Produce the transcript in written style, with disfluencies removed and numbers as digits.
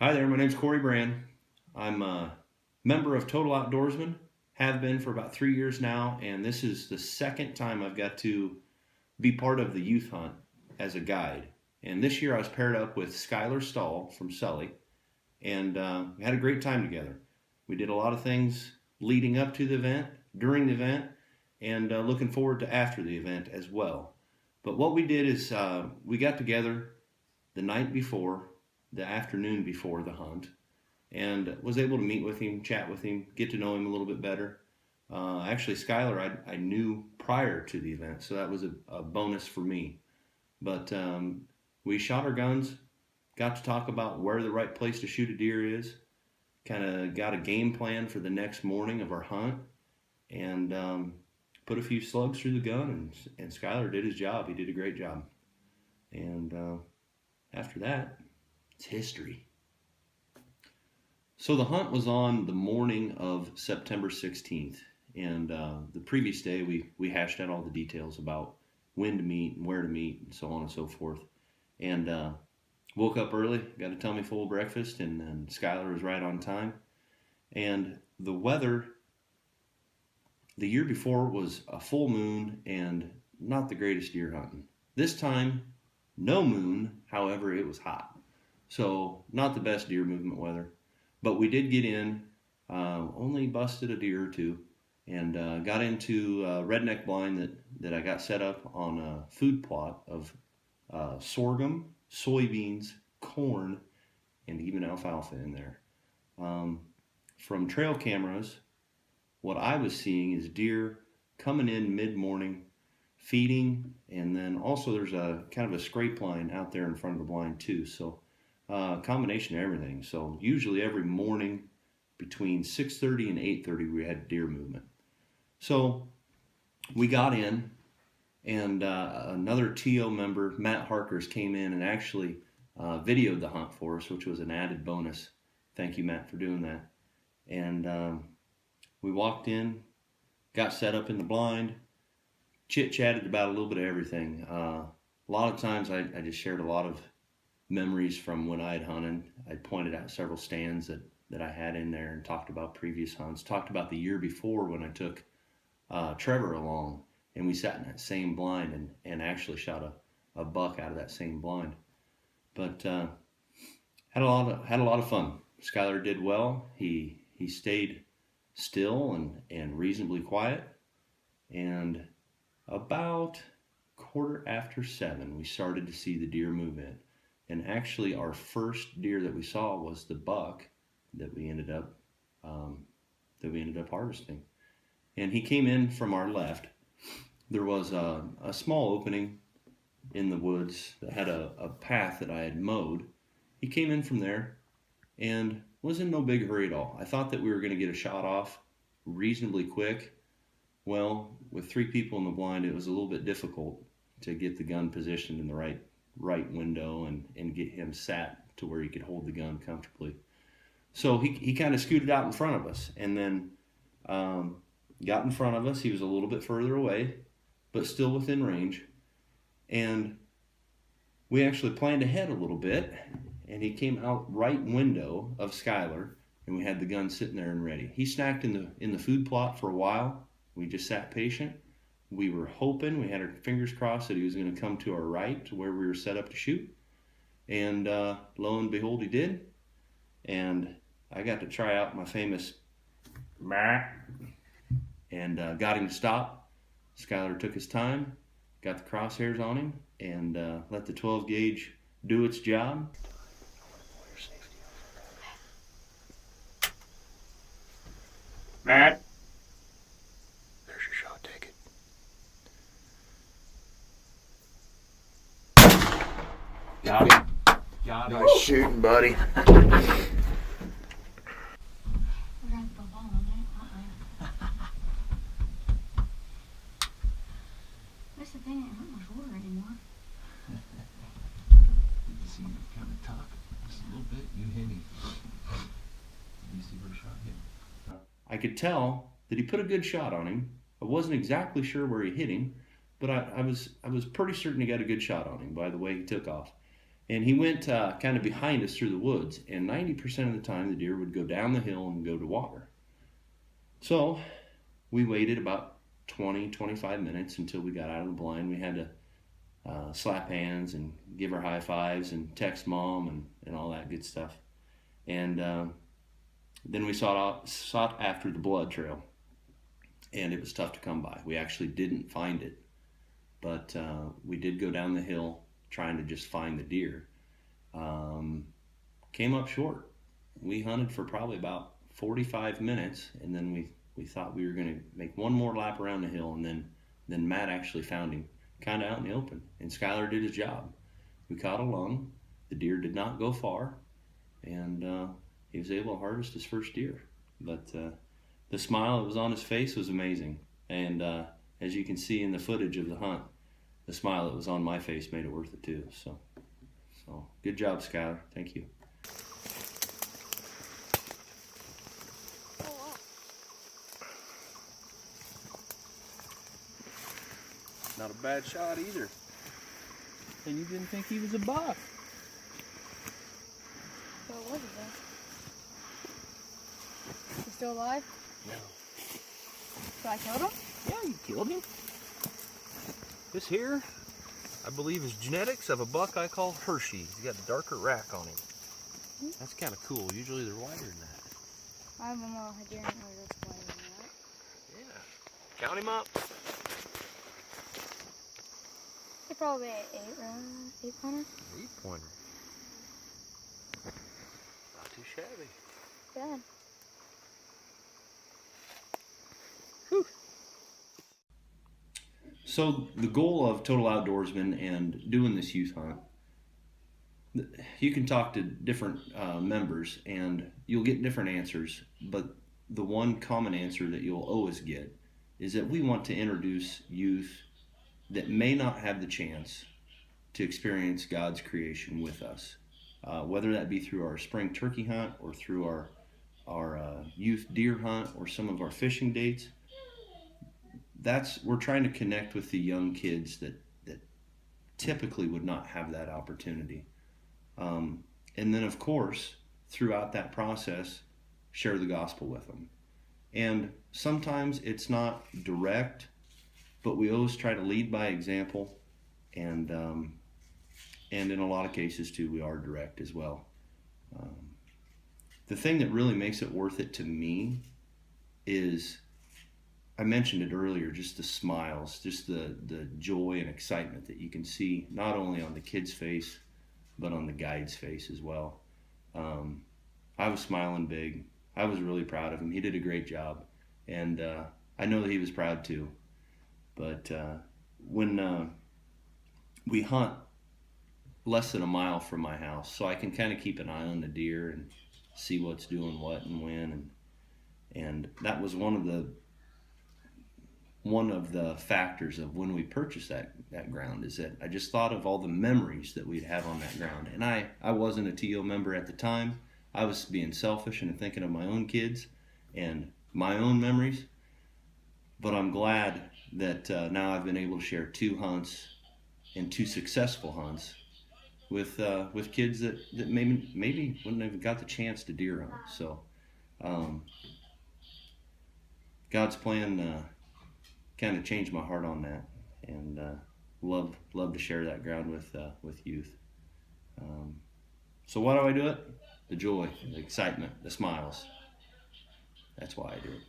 Hi there, my name's Cory Brand. I'm a member of Total Outdoorsmen, have been for about 3 years now, and this is the second time I've got to be part of the youth hunt as a guide. And this year I was paired up with Skyler Stoll from Sully, and we had a great time together. We did a lot of things leading up to the event, during the event, and looking forward to after the event as well. But what we did is we got together the night before, the afternoon before the hunt, and was able to meet with him, chat with him, get to know him a little bit better. Actually, Skyler, I knew prior to the event, so that was a bonus for me. But we shot our guns, got to talk about where the right place to shoot a deer is, kind of got a game plan for the next morning of our hunt, and put a few slugs through the gun, and Skyler did his job. He did a great job. And after that, it's history. So the hunt was on the morning of September 16th, and the previous day we hashed out all the details about when to meet and where to meet and so on and so forth. And woke up early, got a tummy full of breakfast, and Skyler was right on time. And the weather the year before was a full moon and not the greatest deer hunting. This time, no moon, however, it was hot. So not the best deer movement weather. But we did get in, only busted a deer or two, and got into a redneck blind that I got set up on a food plot of sorghum, soybeans, corn, and even alfalfa in there. From trail cameras, what I was seeing is deer coming in mid-morning, feeding, and then also there's a kind of a scrape line out there in front of the blind too. So combination of everything. So usually every morning between 6:30 and 8:30 we had deer movement. So we got in, and another TO member, Matt Harkers, came in and actually videoed the hunt for us, which was an added bonus. Thank you, Matt, for doing that. And we walked in, got set up in the blind, chit-chatted about a little bit of everything. A lot of times I just shared a lot of memories from when I had hunted. I pointed out several stands that I had in there and talked about previous hunts, talked about the year before when I took Trevor along, and we sat in that same blind and actually shot a buck out of that same blind. But had a lot of fun. Skyler did well. He stayed still and reasonably quiet, and about 7:15 we started to see the deer move in. And actually our first deer that we saw was the buck that we ended up harvesting. And he came in from our left. There was a small opening in the woods that had a path that I had mowed. He came in from there and was in no big hurry at all. I thought that we were going to get a shot off reasonably quick. Well, with 3 people in the blind, it was a little bit difficult to get the gun positioned in the right window and get him sat to where he could hold the gun comfortably. So he kind of scooted out in front of us, and then got in front of us. He was a little bit further away, but still within range. And we actually planned ahead a little bit, and he came out right window of Skyler, and we had the gun sitting there and ready. He snacked in the food plot for a while. We just sat patient. We were hoping, we had our fingers crossed that he was going to come to our right to where we were set up to shoot. And lo and behold, he did. And I got to try out my famous Matt, and got him to stop. Skyler took his time, got the crosshairs on him, and let the 12 gauge do its job. Matt, there's your shot. Take it. Got him. Got him. Nice shooting, buddy. That's the thing, it hurt my shoulder anymore. You see him kind of tuck just a little bit. You hit him. You see where the shot hit? I could tell that he put a good shot on him. I wasn't exactly sure where he hit him, but I was pretty certain he got a good shot on him by the way he took off. And he went kind of behind us through the woods, and 90% of the time the deer would go down the hill and go to water. So we waited about 20-25 minutes until we got out of the blind. We had to slap hands and give her high fives and text mom and all that good stuff. And then we sought after the blood trail, and it was tough to come by. We actually didn't find it, but we did go down the hill trying to just find the deer. Came up short. We hunted for probably about 45 minutes, and then we thought we were going to make one more lap around the hill, and then Matt actually found him kind of out in the open, and Skyler did his job. We caught a lung. The deer did not go far, and he was able to harvest his first deer. But the smile that was on his face was amazing, and as you can see in the footage of the hunt, the smile that was on my face made it worth it too. So good job, Skyler. Thank you. Not a bad shot either. And you didn't think he was a buck. So what was it then? He's still alive? No. So I killed him? Yeah, you killed him. This here, I believe, is genetics of a buck I call Hershey. He's got a darker rack on him. That's kind of cool. Usually they're whiter than that. I have one more. I didn't know this way. Yeah. Count him up. It's probably an 8-pointer. 8-pointer. Not too shabby. Bad. So the goal of Total Outdoorsmen and doing this youth hunt, you can talk to different members and you'll get different answers, but the one common answer that you'll always get is that we want to introduce youth that may not have the chance to experience God's creation with us, whether that be through our spring turkey hunt or through our youth deer hunt or some of our fishing dates. We're trying to connect with the young kids that typically would not have that opportunity. And then, of course, throughout that process, share the gospel with them. And sometimes it's not direct, but we always try to lead by example. And in a lot of cases, too, we are direct as well. The thing that really makes it worth it to me is, I mentioned it earlier, just the smiles, just the joy and excitement that you can see not only on the kid's face, but on the guide's face as well. I was smiling big. I was really proud of him. He did a great job, and I know that he was proud too. But when we hunt less than a mile from my house, so I can kind of keep an eye on the deer and see what's doing what and when, and that was one of the factors of when we purchased that ground, is that I just thought of all the memories that we'd have on that ground. And I wasn't a TO member at the time. I was being selfish and thinking of my own kids and my own memories. But I'm glad that now I've been able to share 2 hunts and 2 successful hunts with kids that maybe wouldn't have got the chance to deer hunt. So God's plan kind of changed my heart on that, and love to share that ground with youth. So why do I do it? The joy, the excitement, the smiles. That's why I do it.